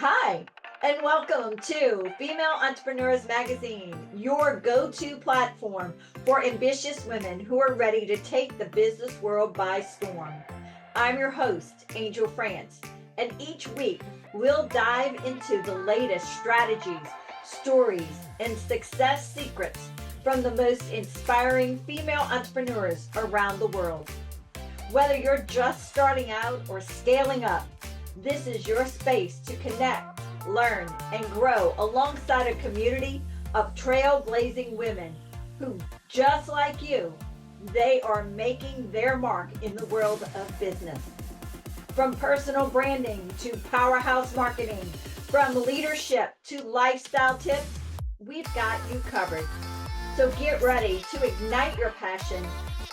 Hi, and welcome to Female Entrepreneurs Magazine, your go to platform for ambitious women who are ready to take the business world by storm. I'm your host, Angel France, and each week we'll dive into the latest strategies, stories, and success secrets from the most inspiring female entrepreneurs around the world. Whether you're just starting out or scaling up, this is your space to connect, learn, and grow alongside a community of trailblazing women who, just like you, they are making their mark in the world of business. From personal branding to powerhouse marketing, from leadership to lifestyle tips, we've got you covered. So get ready to ignite your passion,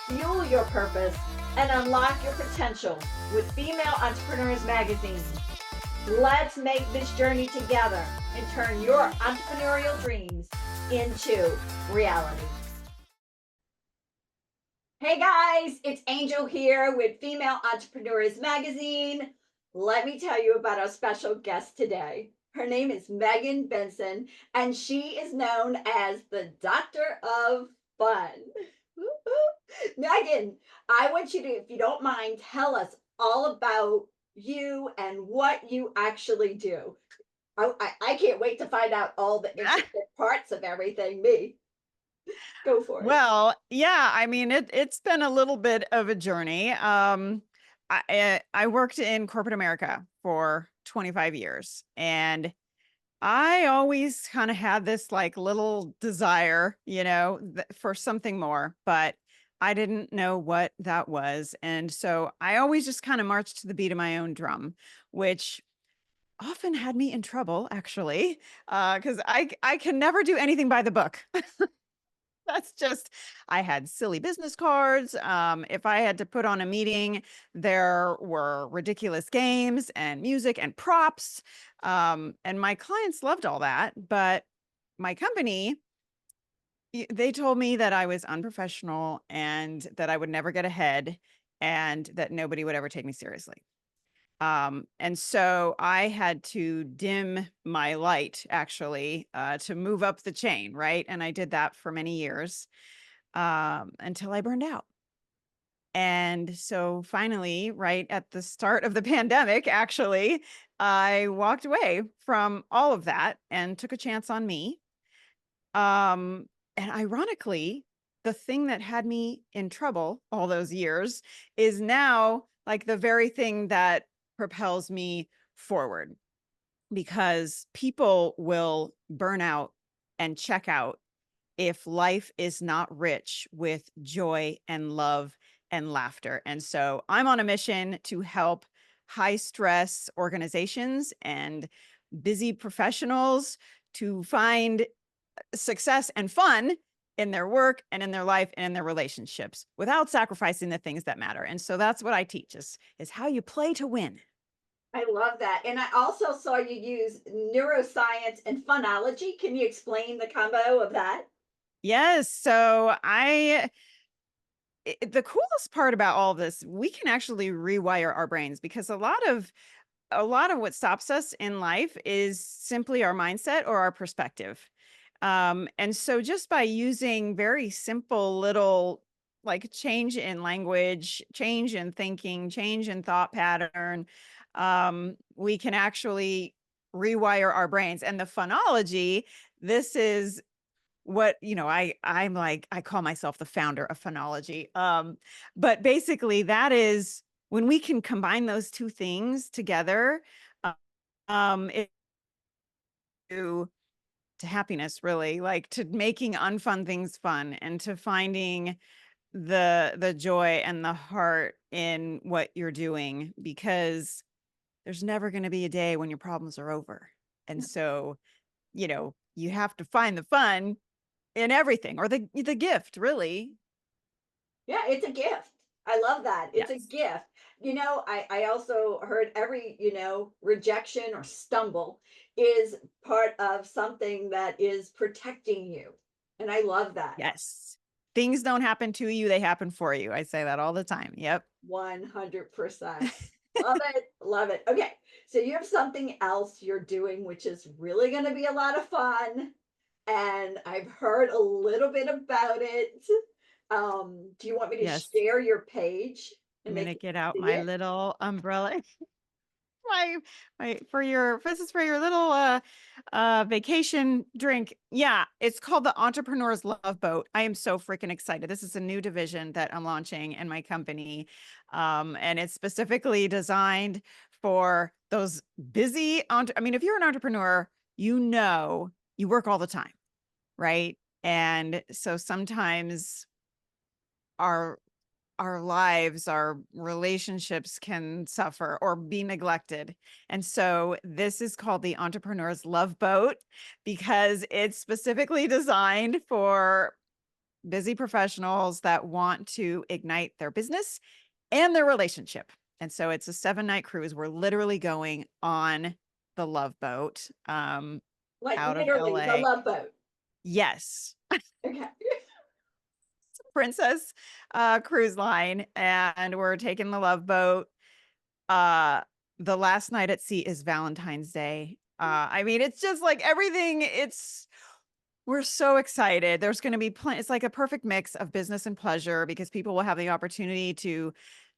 fuel your purpose, and unlock your potential with Female Entrepreneurs Magazine. Let's make this journey together and turn your entrepreneurial dreams into reality. Hey guys, it's Angel here with Female Entrepreneurs Magazine. Let me tell you about our special guest today. Her name is Bendtzen, and she is known as the Doctor of Fun. Megan, I want you to, if you don't mind, tell us all about you and what you actually do. I can't wait to find out all the intricate parts of everything. Me, go for it. Well, yeah, I mean it's been a little bit of a journey. I worked in corporate America for 25 years, and I always kind of had this like little desire, for something more, but I didn't know what that was. And so I always just kind of marched to the beat of my own drum, which often had me in trouble actually, because I can never do anything by the book. That's just, I had silly business cards. If I had to put on a meeting, there were ridiculous games and music and props. And my clients loved all that. But my company, they told me that I was unprofessional and that I would never get ahead and that nobody would ever take me seriously. And so I had to dim my light actually, to move up the chain. Right. And I did that for many years, until I burned out. And so finally, right at the start of the pandemic, actually, I walked away from all of that and took a chance on me. And ironically, the thing that had me in trouble all those years is now like the very thing that propels me forward, because people will burn out and check out if life is not rich with joy and love and laughter. And so I'm on a mission to help high stress organizations and busy professionals to find success and fun in their work and in their life and in their relationships without sacrificing the things that matter. And so that's what I teach is how you play to win. I love that. And I also saw you use neuroscience and phonology. Can you explain the combo of that? Yes. So the coolest part about all this, we can actually rewire our brains, because a lot of what stops us in life is simply our mindset or our perspective. And so just by using very simple little, like, change in language, change in thinking, change in thought pattern, we can actually rewire our brains. And the phonology, this is what, I'm like, I call myself the founder of phonology. But basically that is when we can combine those two things together, uh, it to happiness, really, like to making unfun things fun and to finding the joy and the heart in what you're doing, because there's never going to be a day when your problems are over. And so, you have to find the fun in everything, or the gift, really. Yeah, it's a gift. I love that. It's a Yes. gift. I also heard every, rejection or stumble is part of something that is protecting you. And I love that. Yes. Things don't happen to you, they happen for you. I say that all the time. Yep. 100%. Love it. Love it. Okay. So you have something else you're doing, which is really going to be a lot of fun. And I've heard a little bit about it. Do you want me to Yes. share your page and I'm they gonna can get out see my it? little umbrella. my this is for your little vacation drink. Yeah, it's called the Entrepreneur's Love Boat. I am so freaking excited. This is a new division that I'm launching in my company. And it's specifically designed for those busy I mean, if you're an entrepreneur, you know you work all the time, right? And so sometimes our our lives, our relationships can suffer or be neglected. And so this is called the Entrepreneur's Love Boat because it's specifically designed for busy professionals that want to ignite their business and their relationship. And so it's a 7-night cruise. We're literally going on the Love Boat Like out of literally the LA. love boat. Yes. Okay. Princess cruise line, and we're taking the Love Boat. Uh, the last night at sea is Valentine's Day. I mean, it's just like everything. We're so excited. There's going to be plenty. It's like a perfect mix of business and pleasure because people will have the opportunity to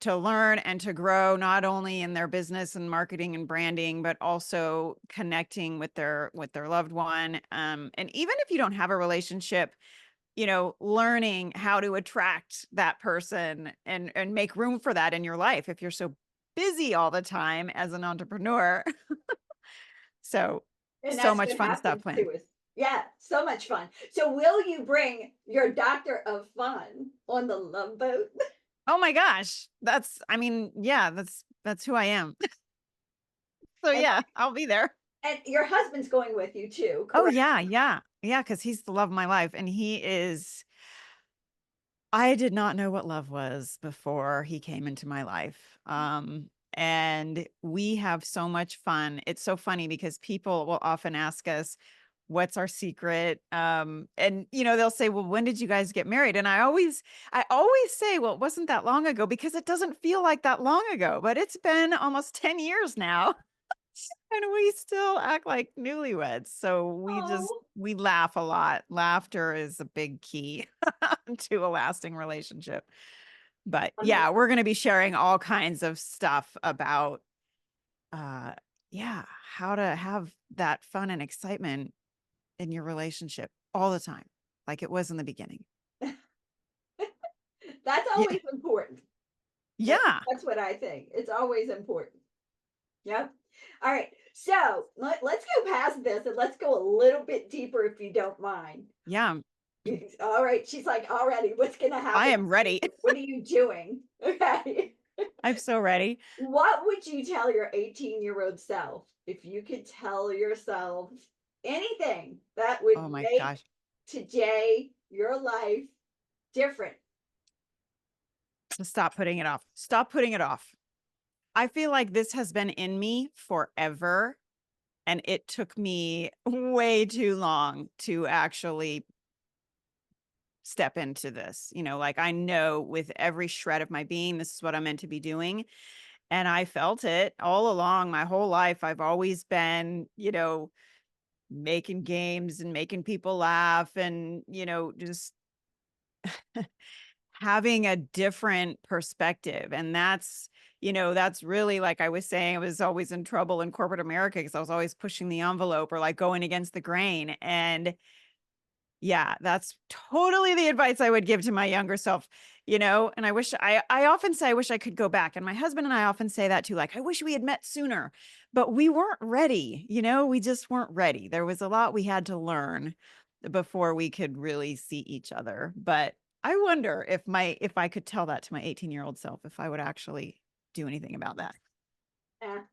learn and to grow not only in their business and marketing and branding, but also connecting with their loved one. And even if you don't have a relationship, learning how to attract that person and make room for that in your life if you're so busy all the time as an entrepreneur. So, And so that's much what fun stuff happens planned. to us. Yeah, so much fun. So will you bring your doctor of fun on the love boat? Oh my gosh. I mean, yeah, that's who I am. So And yeah, I'll be there. your husband's going with you too, Oh correct? yeah, yeah. Yeah, cuz he's the love of my life and I did not know what love was before he came into my life. And we have so much fun. It's so funny because people will often ask us, what's our secret? And they'll say, well, when did you guys get married? And I always say, well, it wasn't that long ago because it doesn't feel like that long ago, but it's been almost 10 years now. And we still act like newlyweds. So Oh, we laugh a lot. Laughter is a big key to a lasting relationship. But okay. yeah, we're going to be sharing all kinds of stuff about, uh, yeah, how to have that fun and excitement in your relationship all the time, like it was in the beginning. That's Yeah. always important. That, Yeah. that's what I think. It's always important. Yep. All right. So let's go past this and let's go a little bit deeper if you don't mind. Yeah. All right. She's like, already, what's going to I happen? am ready. What are you doing? Okay. I'm so ready. What would you tell your 18-year-old self if you could tell yourself anything that would Oh my make gosh. today your life different? Stop putting it off. Stop putting it off. I feel like this has been in me forever. And it took me way too long to actually step into this. Like I know with every shred of my being, this is what I'm meant to be doing. And I felt it all along my whole life. I've always been, making games and making people laugh and, just having a different perspective. And that's really, like I was saying, I was always in trouble in corporate America because I was always pushing the envelope or like going against the grain. And yeah, that's totally the advice I would give to my younger self, and I often say, I wish I could go back. And my husband and I often say that too, like, I wish we had met sooner, but we weren't ready. We just weren't ready. There was a lot we had to learn before we could really see each other. But I wonder if I could tell that to my 18-year-old self, if I would actually do anything about that.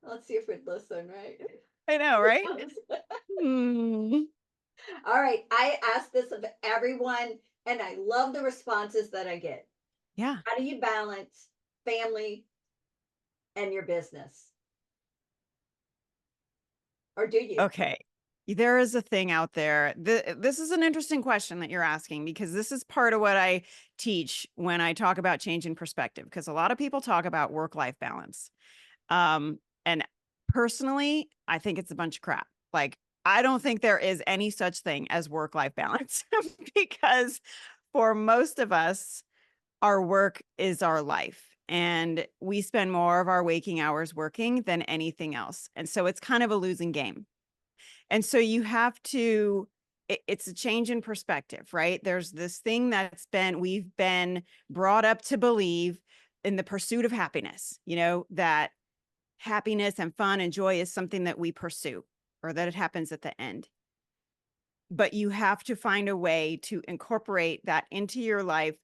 Let's see if we'd listen, right? I know, right? Hmm. All right. I ask this of everyone, and I love the responses that I get. Yeah. How do you balance family and your business? Or do you? Okay. There is a thing out there. This is an interesting question that you're asking because this is part of what I teach when I talk about changing perspective. Because a lot of people talk about work-life balance. And personally, I think it's a bunch of crap. Like, I don't think there is any such thing as work-life balance because for most of us, our work is our life. And we spend more of our waking hours working than anything else. And so it's kind of a losing game. And so you have to, it's a change in perspective, right? There's this thing we've been brought up to believe in the pursuit of happiness, that happiness and fun and joy is something that we pursue or that it happens at the end. But you have to find a way to incorporate that into your life,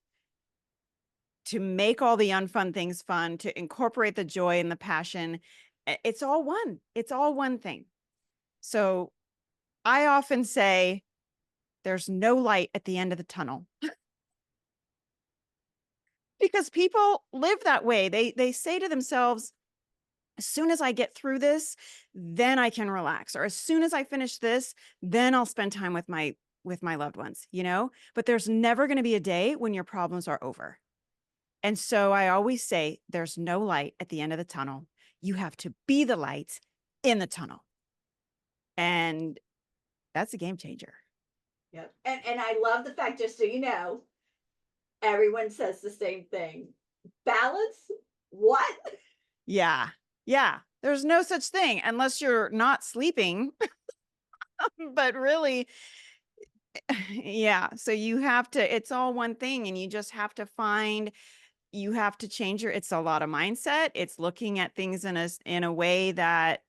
to make all the unfun things fun, to incorporate the joy and the passion. It's all one thing. So I often say there's no light at the end of the tunnel because people live that way. They say to themselves, as soon as I get through this, then I can relax. Or as soon as I finish this, then I'll spend time with my loved ones, But there's never going to be a day when your problems are over. And so I always say there's no light at the end of the tunnel. You have to be the light in the tunnel. And that's a game changer. Yep. And I love the fact, just so you know, everyone says the same thing. Balance? What? Yeah. Yeah. There's no such thing unless you're not sleeping. But really, yeah. So you have to, it's all one thing, and you just have to you have to change it's a lot of mindset. It's looking at things in a way that,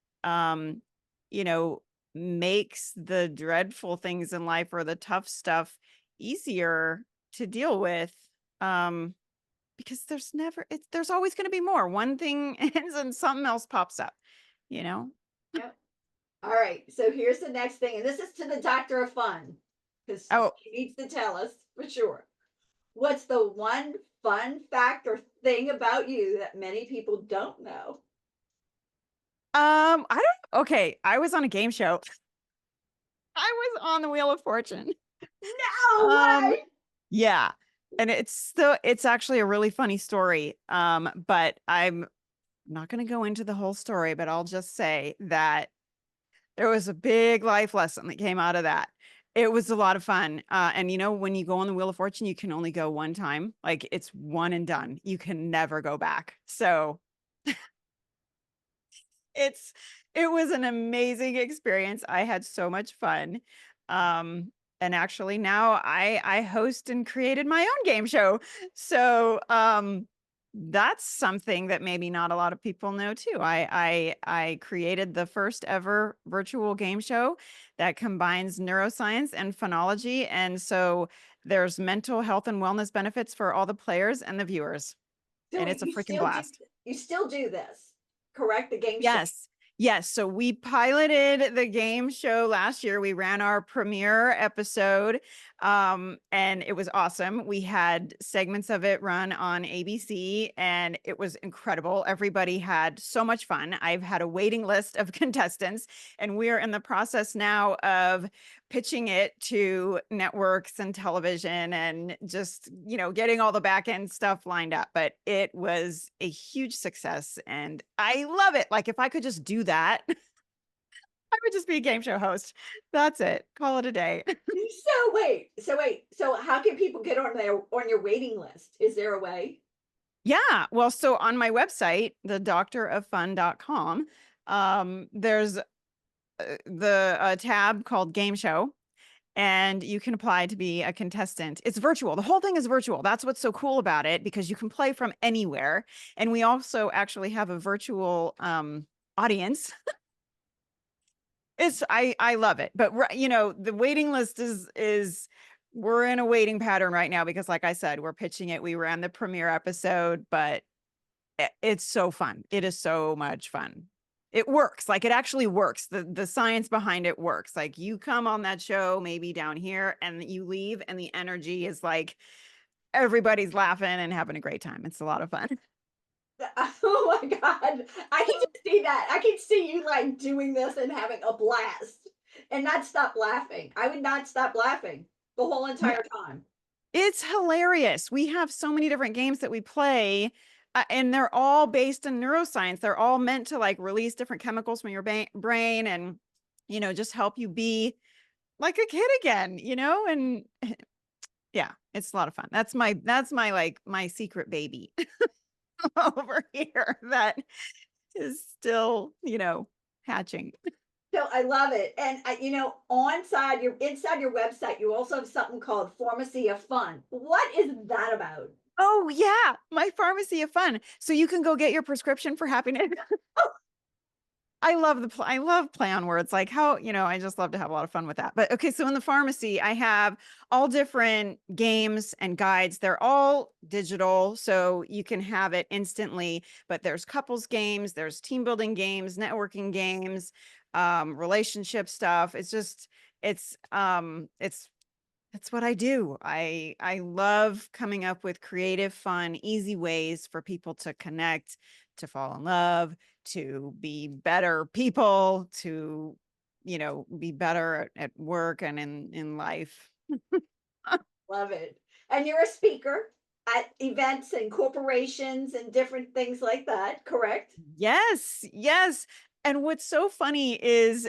you know, makes the dreadful things in life or the tough stuff easier to deal with. Because there's always going to be more. One thing ends and something else pops up, you know? Yep. All right. So here's the next thing. And this is to the doctor of fun, because Oh, she needs to tell us for sure. What's the one fun fact or thing about you that many people don't know? I don't, okay. I was on a game show. I was on the Wheel of Fortune. No Um, way. yeah. And it's actually a really funny story. But I'm not going to go into the whole story, but I'll just say that there was a big life lesson that came out of that. It was a lot of fun. And when you go on the Wheel of Fortune, you can only go one time. Like, it's one and done. You can never go back. So it's it was an amazing experience. I had so much fun. Um, and actually now I host and created my own game show. So that's something that maybe not a lot of people know too. I created the first ever virtual game show that combines neuroscience and phonology. And so there's mental health and wellness benefits for all the players and the viewers. So And it's a freaking blast. you still do this, correct? The game show. Yes. Yes. So we piloted the game show last year. We ran our premiere episode, and it was awesome. We had segments of it run on ABC, and it was incredible. Everybody had so much fun. I've had a waiting list of contestants, and we're in the process now of pitching it to networks and television and just, getting all the back end stuff lined up. But it was a huge success and I love it. Like, if I could just do that, I would just be a game show host. That's it. Call it a day. So how can people get on your waiting list? Is there a way? Yeah. Well, so on my website, thedoctoroffun.com, there's the tab called game show, and you can apply to be a contestant. It's virtual. The whole thing is virtual. That's what's so cool about it, because you can play from anywhere. And we also actually have a virtual audience. I love it. But the waiting list is we're in a waiting pattern right now because, like I said, we're pitching it. We ran the premiere episode, but it's so fun. It is so much fun. It works. Like, it actually works. The science behind it works. Like, you come on that show, maybe down here, and you leave, and the energy is like everybody's laughing and having a great time. It's a lot of fun. Oh my God. I can just see that. I can see you like doing this and having a blast and not stop laughing. I would not stop laughing the whole Yeah, entire time. it's hilarious. We have so many different games that we play. And they're all based in neuroscience. They're all meant to like release different chemicals from your brain and, just help you be like a kid again, and yeah, it's a lot of fun. That's my like my secret baby over here that is still, hatching. So I love it. And inside your website, you also have something called Pharmacy of Fun. What is that about? Oh yeah, my pharmacy of fun. So you can go get your prescription for happiness. I love play on words, like how, I just love to have a lot of fun with that. But okay, so in the pharmacy, I have all different games and guides. They're all digital, so you can have it instantly, but there's couples games, there's team building games, networking games, relationship stuff. It's what I do. I love coming up with creative, fun, easy ways for people to connect, to fall in love, to be better people, to, be better at work and in life. Love it. And you're a speaker at events and corporations and different things like that, correct? Yes, yes. And what's so funny is,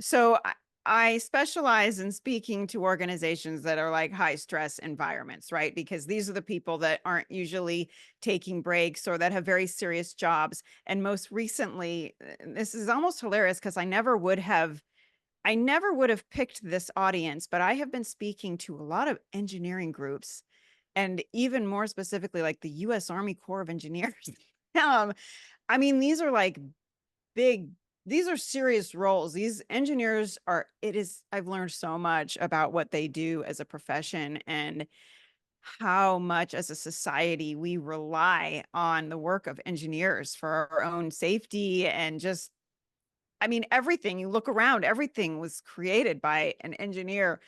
so I specialize in speaking to organizations that are like high stress environments, right? Because these are the people that aren't usually taking breaks or that have very serious jobs. And most recently, this is almost hilarious because I never would have picked this audience, but I have been speaking to a lot of engineering groups and even more specifically, like the US Army Corps of Engineers. um, I mean, these are like big, these are serious roles. These engineers I've learned so much about what they do as a profession and how much as a society we rely on the work of engineers for our own safety and just, I mean, everything you look around, everything was created by an engineer.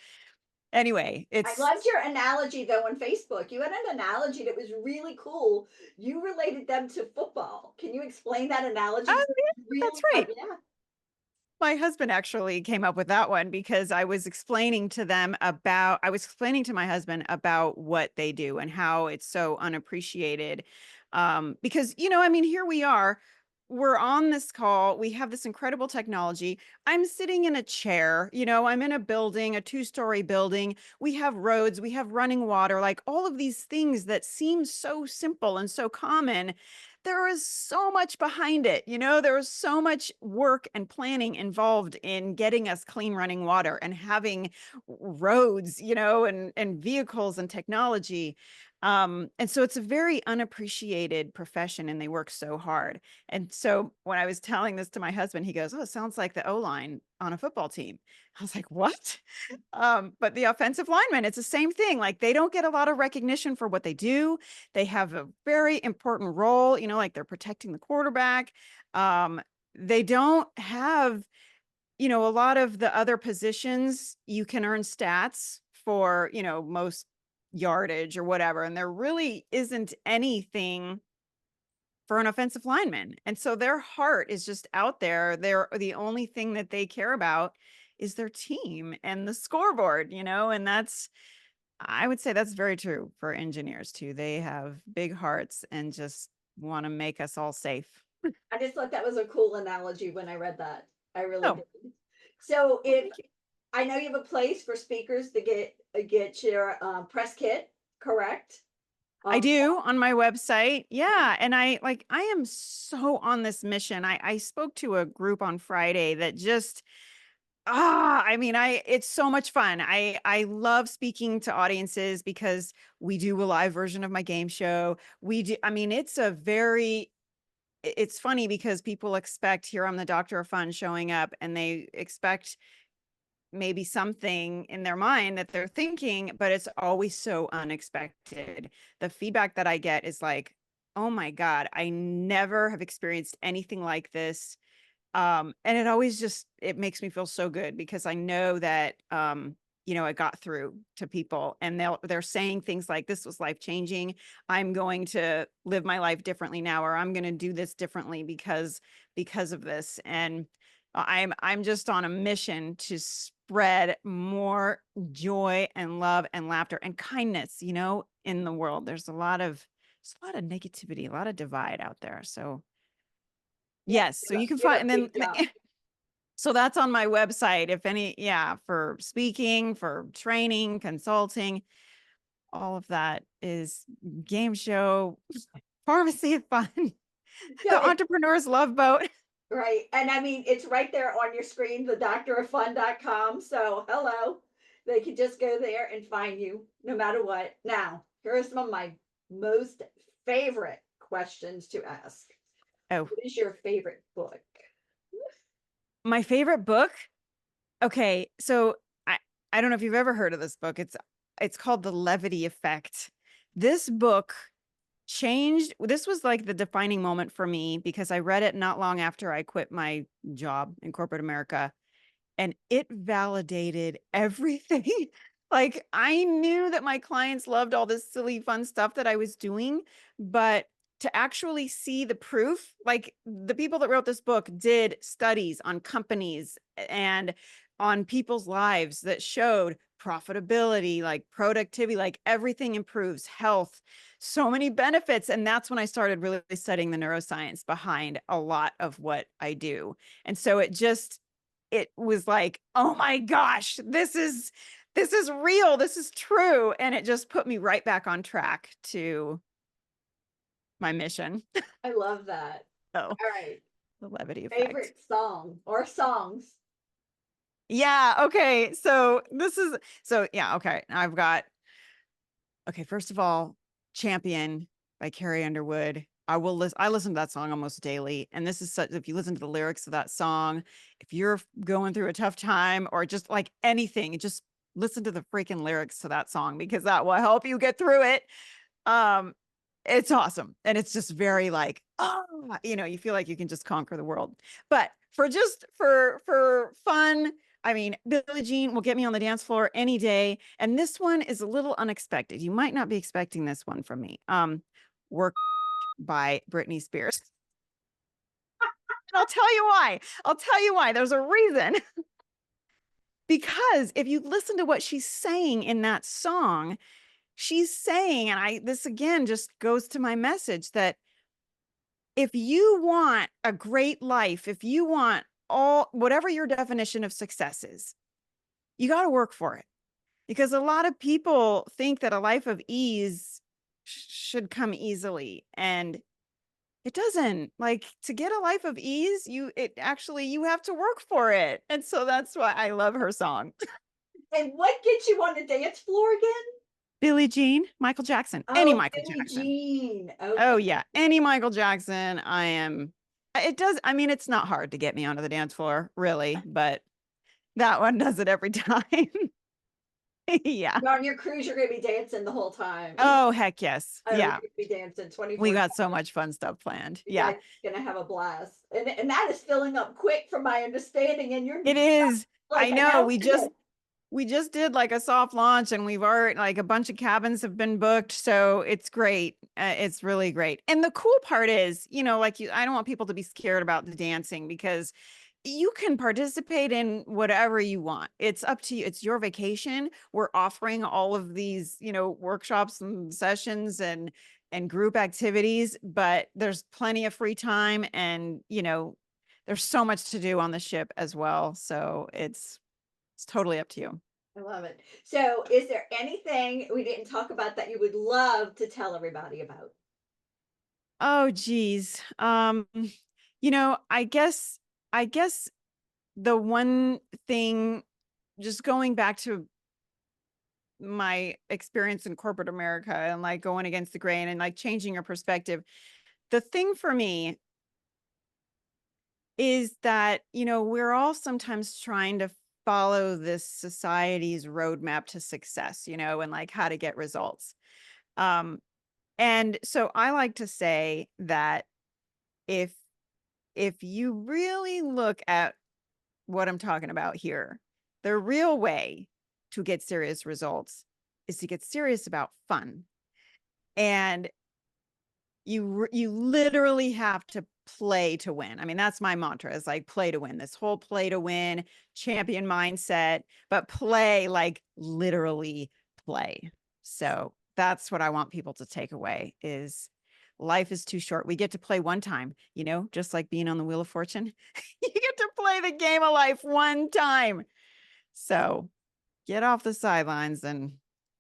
Anyway, I it's, loved your analogy though on Facebook. You had an analogy that was really cool. You related them to football. Can you explain that analogy? oh, 'Cause yeah, it's that's really right. yeah. My husband actually came up with that one because I was explaining to my husband about what they do and how it's so unappreciated. Because, I mean, here we are, we're on this call, we have this incredible technology. I'm sitting in a chair, I'm in a building, a 2-story building. We have roads, we have running water, like all of these things that seem so simple and so common. There is so much behind it. There is so much work and planning involved in getting us clean running water and having roads, and vehicles and technology. And so it's a very unappreciated profession and they work so hard. And so when I was telling this to my husband, he goes, "Oh, it sounds like the O-line on a football team." I was like, "What?" But the offensive linemen, it's the same thing. Like they don't get a lot of recognition for what they do. They have a very important role, like they're protecting the quarterback. Um, they don't have, a lot of the other positions you can earn stats for, most yardage or whatever. And there really isn't anything for an offensive lineman. And so their heart is just out there. The only thing that they care about is their team and the scoreboard, and I would say that's very true for engineers too. They have big hearts and just want to make us all safe. I just thought that was a cool analogy when I read that. I really Oh, did. So well, if thank you. I know you have a place for speakers to get your press kit, correct? I Um, do on my website. Yeah. And I am so on this mission. I spoke to a group on Friday that just, I mean, it's so much fun. I love speaking to audiences because we do a live version of my game show. I mean, it's funny because people expect, here I'm the doctor of fun showing up, and they expect maybe something in their mind that they're thinking, but it's always so unexpected. The feedback that I get is like, "Oh my God, I never have experienced anything like this." And it makes me feel so good because I know that, it got through to people and they're saying things like, "This was life changing. I'm going to live my life differently now," or "I'm going to do this differently because of this." And I'm just on a mission to spread more joy and love and laughter and kindness, in the world. There's a lot of there's a lot of negativity, a lot of divide out there. So Yeah, yes, so you can you have find, a and big then job. so that's on my website. If any, yeah, for speaking, for training, consulting, all of that is game show, pharmacy of fun, So the entrepreneur's love boat. right. And I mean, it's right there on your screen, the doctoroffun.com. So, hello. They can just go there and find you no matter what. Now, here are some of my most favorite questions to ask. Oh, What is your favorite book? my favorite book. Okay, so I don't know if you've ever heard of this book. It's called The Levity Effect. This book changed. This was like the defining moment for me because I read it not long after I quit my job in corporate America, and it validated everything. Like I knew that my clients loved all this silly fun stuff that I was doing, but to actually see the proof, like the people that wrote this book did studies on companies and on people's lives that showed profitability, like productivity, like everything improves, health, so many benefits. And that's when I started really studying the neuroscience behind a lot of what I do. And so it was like, oh my gosh, this is real, this is true. And it just put me right back on track to my mission. I love that. Oh, All right. the levity effect. Favorite song or songs? Yeah, okay. So yeah, okay. I've got, okay, first of all, Champion by Carrie Underwood. I listen to that song almost daily. And this is such, if you listen to the lyrics of that song, if you're going through a tough time or just like anything, just listen to the freaking lyrics to that song because that will help you get through it. Um, it's awesome. And it's just very like, oh, you feel like you can just conquer the world. But for fun, I mean, Billie Jean will get me on the dance floor any day. And this one is a little unexpected. You might not be expecting this one from me. Work by Britney Spears. And I'll tell you why. I'll tell you why. There's a reason. Because if you listen to what she's saying in that song, she's saying, and this again just goes to my message that if you want a great life, if you want whatever your definition of success is, you got to work for it. Because a lot of people think that a life of ease should come easily, and it doesn't. Like, to get a life of ease, you have to work for it. And so that's why I love her song. And what gets you on the dance floor again? Billie Jean, Michael Jackson, any Oh, Michael Billie Jackson. Jean. Okay. Oh yeah, any Michael Jackson. It does. I mean, it's not hard to get me onto the dance floor, really, but that one does it every time. Yeah. On your cruise, you're gonna be dancing the whole time. Oh, heck yes. Oh, you're Yeah. gonna be dancing We 24. got so much fun stuff planned. You Yeah. guys are gonna have a blast. And that is filling up quick from my understanding. And you're It is. like I know. announcing it. We just did like a soft launch and we've already like a bunch of cabins have been booked. So it's great. It's really great. And the cool part is, I don't want people to be scared about the dancing because you can participate in whatever you want. It's up to you. It's your vacation. We're offering all of these, workshops and sessions and group activities, but there's plenty of free time and, there's so much to do on the ship as well. So it's totally up to you. I love it. So, is there anything we didn't talk about that you would love to tell everybody about? Oh, geez. I guess the one thing, just going back to my experience in corporate America and like going against the grain and like changing your perspective, the thing for me is that, we're all sometimes trying to follow this society's roadmap to success, and like how to get results. Um, and so I like to say that if you really look at what I'm talking about here, the real way to get serious results is to get serious about fun. And you literally have to play to win. I mean, that's my mantra, is like play to win. This whole play to win, champion mindset, but play, like literally play. So that's what I want people to take away is life is too short. We get to play one time, just like being on the Wheel of Fortune. You get to play the game of life one time. So get off the sidelines and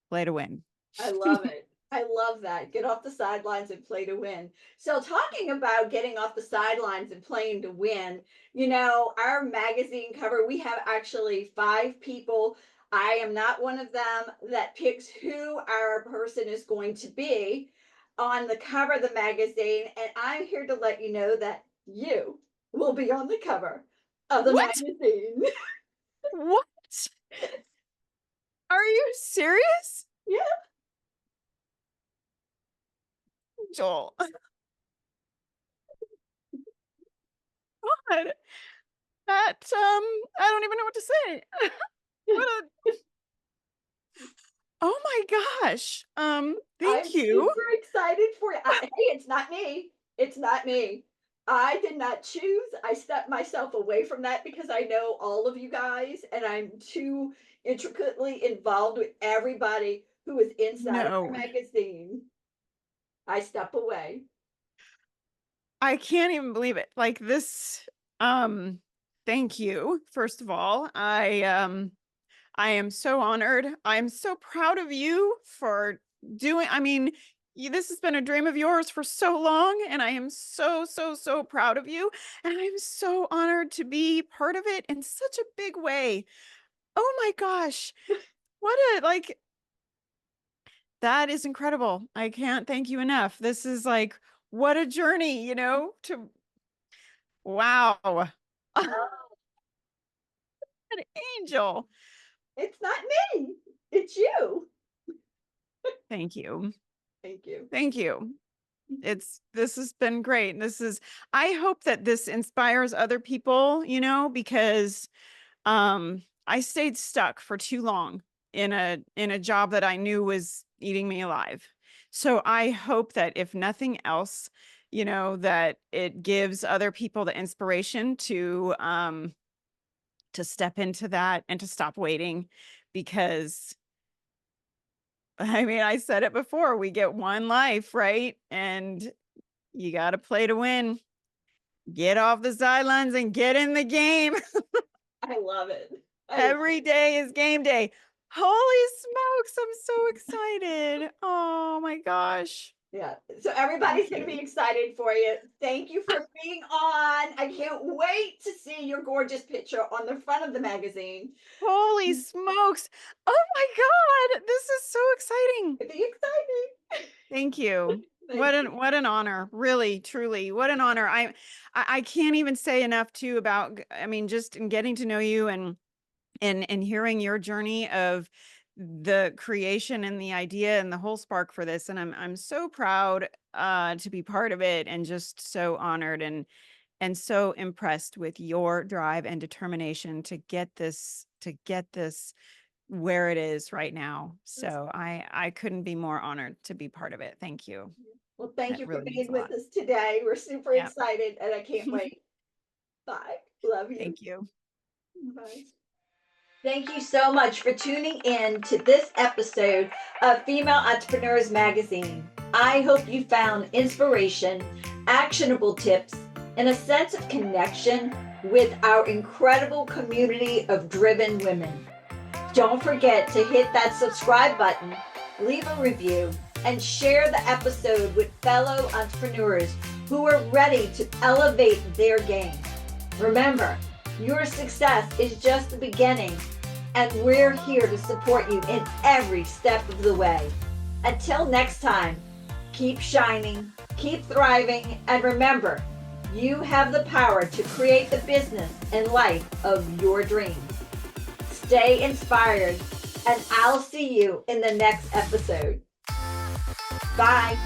play to win. I love it. I love that. Get off the sidelines and play to win. So, talking about getting off the sidelines and playing to win, our magazine cover, we have actually 5 people. I am not one of them that picks who our person is going to be on the cover of the magazine. And I'm here to let you know that you will be on the cover of the What? magazine. What? Are you serious? Yeah. Joel. God. That, I don't even know what to say. What a Oh my gosh. I'm Thank you. super excited for you. Hey, it's not me. It's not me. I did not choose. I stepped myself away from that because I know all of you guys and I'm too intricately involved with everybody who is inside of our No, magazine. I step away. I can't even believe it. Like this, thank you, first of all. I am so honored. I'm so proud of you for this has been a dream of yours for so long, and I am so, so, so proud of you. And I'm so honored to be part of it in such a big way. Oh my gosh. That is incredible. I can't thank you enough. This is like, what a journey, wow. An angel. It's not me. It's you. Thank you. Thank you. Thank you. This has been great. I hope that this inspires other people, because I stayed stuck for too long in a job that I knew was eating me alive. So I hope that if nothing else, that it gives other people the inspiration to step into that and to stop waiting, because I said it before, we get one life, right? And you got to play to win. Get off the sidelines and get in the game. I love it. Every day is game day. Holy smokes, I'm so excited. Oh my gosh. Yeah. So everybody's going to be excited for you. Thank you for being on. I can't wait to see your gorgeous picture on the front of the magazine. Holy smokes. Oh my God. This is so exciting. Be exciting. Thank you. Thank you. What an honor. Really, truly. What an honor. I can't even say enough too about, just in getting to know you and hearing your journey of the creation and the idea and the whole spark for this. And I'm so proud to be part of it, and just so honored and so impressed with your drive and determination to get this where it is right now. So I couldn't be more honored to be part of it. Thank you. Well, thank That you for really means being a with lot. us today. We're super Yeah. excited and I can't wait. Bye. Love you. Thank you. Bye. Thank you so much for tuning in to this episode of Female Entrepreneurs Magazine. I hope you found inspiration, actionable tips, and a sense of connection with our incredible community of driven women. Don't forget to hit that subscribe button, leave a review, and share the episode with fellow entrepreneurs who are ready to elevate their game. Remember, your success is just the beginning, and we're here to support you in every step of the way. Until next time, keep shining, keep thriving, and remember, you have the power to create the business and life of your dreams. Stay inspired, and I'll see you in the next episode. Bye.